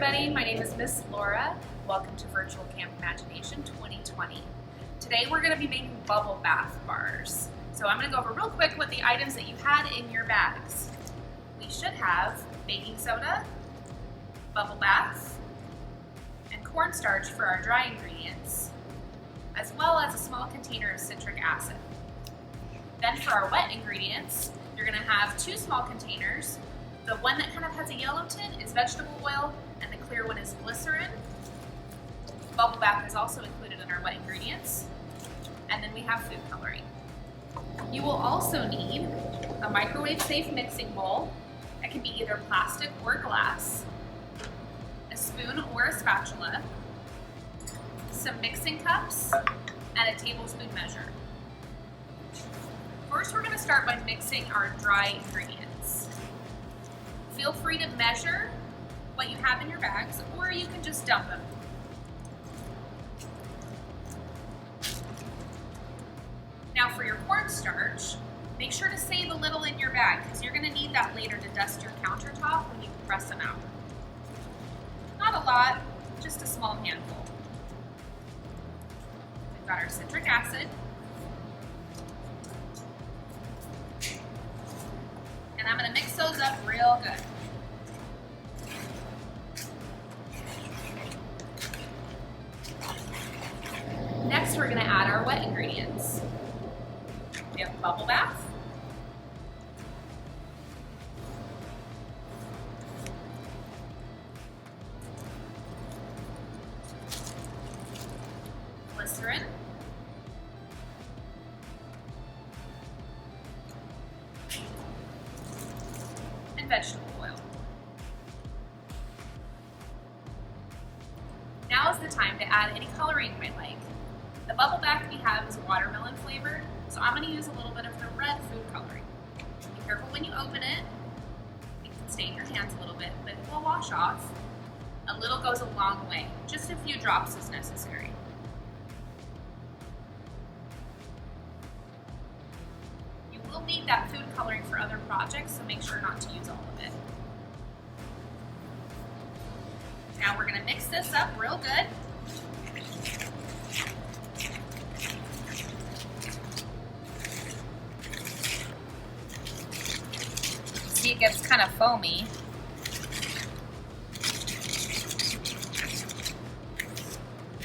everybody, my name is Miss Laura. Welcome to Virtual Camp Imagination 2020. Today we're going to be making bubble bath bars. So I'm going to go over real quick what the items that you had in your bags. We should have baking soda, bubble bath, and cornstarch for our dry ingredients, as well as a small container of citric acid. Then for our wet ingredients, you're going to have 2 small containers. The one that kind of has a yellow tint is vegetable oil, and the clear one is glycerin. Bubble bath is also included in our wet ingredients. And then we have food coloring. You will also need a microwave-safe mixing bowl. That can be either plastic or glass, a spoon or a spatula, some mixing cups, and a tablespoon measure. First, we're going to start by mixing our dry ingredients. Feel free to measure what you have in your bags, or you can just dump them. Now for your cornstarch, make sure to save a little in your bag because you're going to need that later to dust your countertop when you press them out. Not a lot, just a small handful. We've got our citric acid. And I'm going to mix those up real good. Next, we're going to add our wet ingredients. We have bubble bath, glycerin, and vegetable oil. Now is the time to add any coloring you might like. The bubble bath we have is watermelon flavored, so I'm going to use a little bit of the red food coloring. Be careful when you open it. It can stain your hands a little bit, but it will wash off. A little goes a long way. Just a few drops is necessary. You will need that food coloring for other projects, so make sure not to use all of it. Now we're going to mix this up real good. See, it gets kind of foamy.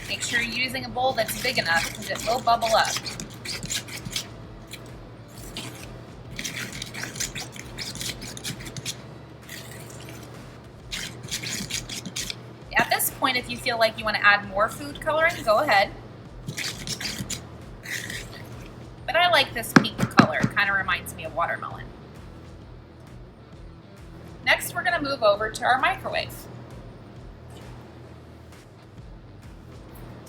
Make sure you're using a bowl that's big enough because it will bubble up. At this point, if you feel like you want to add more food coloring, go ahead. But I like this pink color. It kind of reminds me of watermelon. Next, we're going to move over to our microwave.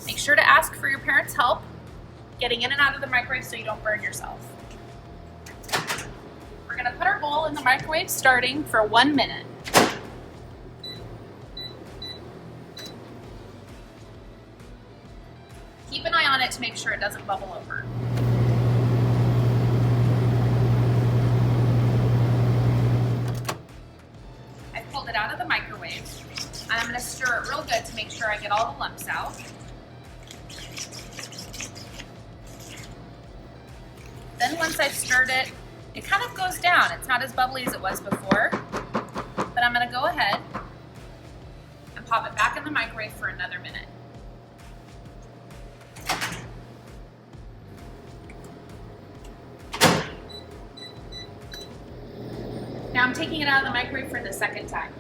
Make sure to ask for your parents' help getting in and out of the microwave so you don't burn yourself. We're going to put our bowl in the microwave starting for 1 minute. Keep an eye on it to make sure it doesn't bubble over. It out of the microwave, and I'm going to stir it real good to make sure I get all the lumps out. Then once I've stirred it, it kind of goes down. It's not as bubbly as it was before, but I'm going to go ahead and pop it back in the microwave for another minute. Now I'm taking it out of the microwave for the second time.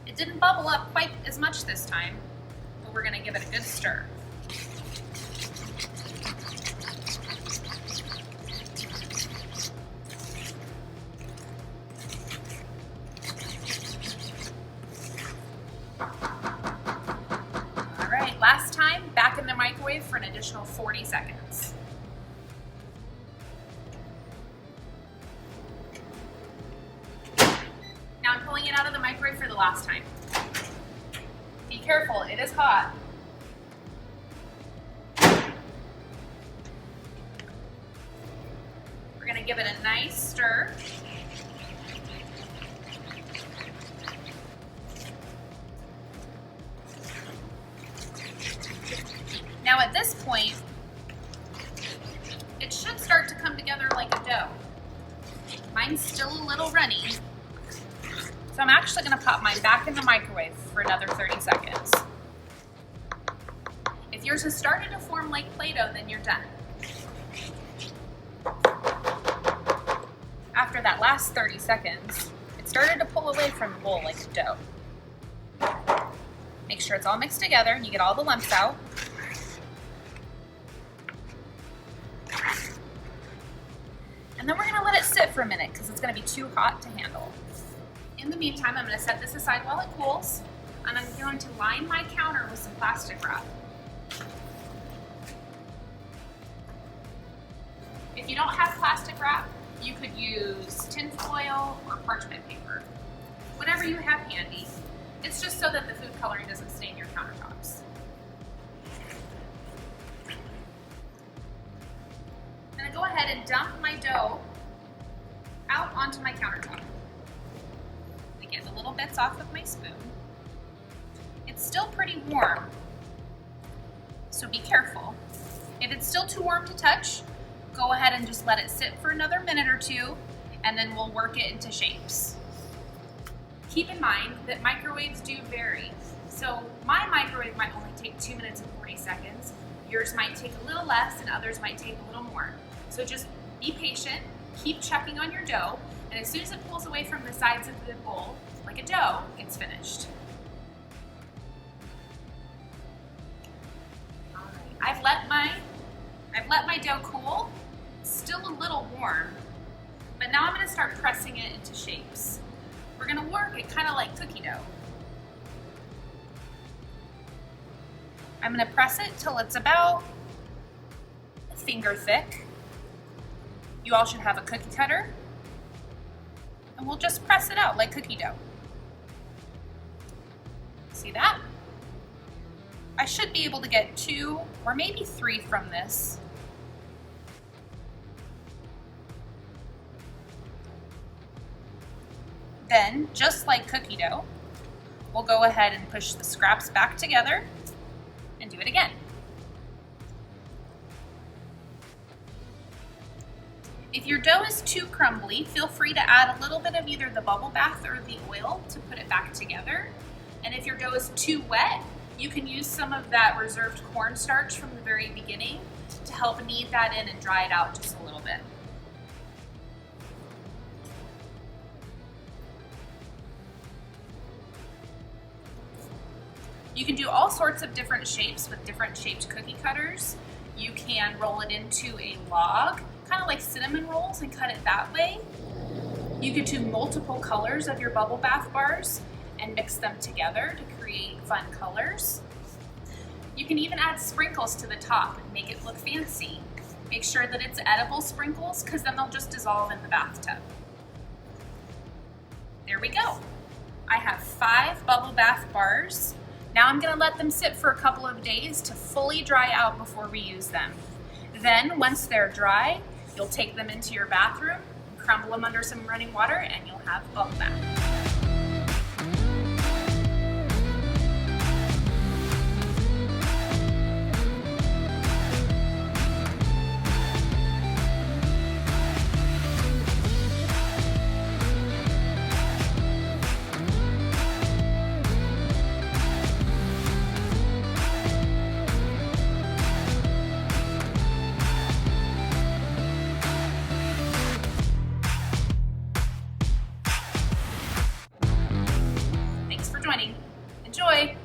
It didn't bubble up quite as much this time, but we're going to give it a good stir. All right, last time, back in the microwave for an additional 40 seconds. Now I'm pulling it out of the microwave for the last time. Be careful, it is hot. We're gonna give it a nice stir. Now at this point, it should start to come together like a dough. Mine's still a little runny, so I'm actually going to pop mine back in the microwave for another 30 seconds. If yours has started to form like Play-Doh, then you're done. After that last 30 seconds, it started to pull away from the bowl like a dough. Make sure it's all mixed together and you get all the lumps out. And then we're going to let it sit for a minute because it's going to be too hot to handle. In the meantime, I'm going to set this aside while it cools, and I'm going to line my counter with some plastic wrap. If you don't have plastic wrap, you could use tin foil or parchment paper. Whatever you have handy. It's just so that the food coloring doesn't stain your countertops. I'm going to go ahead and dump my dough out onto my countertop. I get the little bits off with my spoon. It's still pretty warm, so be careful. If it's still too warm to touch, go ahead and just let it sit for another minute or two, and then we'll work it into shapes. Keep in mind that microwaves do vary. So my microwave might only take 2 minutes and 40 seconds. Yours might take a little less and others might take a little more. So just be patient, keep checking on your dough, and as soon as it pulls away from the sides of the bowl, like a dough, it's finished. All right. I've let my dough cool. It's still a little warm, but now I'm going to start pressing it into shapes. We're going to work it kind of like cookie dough. I'm going to press it till it's about finger thick. You all should have a cookie cutter, and we'll just press it out like cookie dough. See that? I should be able to get 2 or maybe 3 from this. Then, just like cookie dough, we'll go ahead and push the scraps back together and do it again. If your dough is too crumbly, feel free to add a little bit of either the bubble bath or the oil to put it back together. And if your dough is too wet, you can use some of that reserved cornstarch from the very beginning to help knead that in and dry it out just a little bit. You can do all sorts of different shapes with different shaped cookie cutters. You can roll it into a log, kind of like cinnamon rolls, and cut it that way. You could do multiple colors of your bubble bath bars and mix them together to create fun colors. You can even add sprinkles to the top and make it look fancy. Make sure that it's edible sprinkles, because then they'll just dissolve in the bathtub. There we go. I have 5 bubble bath bars. Now I'm going to let them sit for a couple of days to fully dry out before we use them. Then, once they're dry, you'll take them into your bathroom, crumble them under some running water, and you'll have bubble bath. Thanks for joining. Enjoy!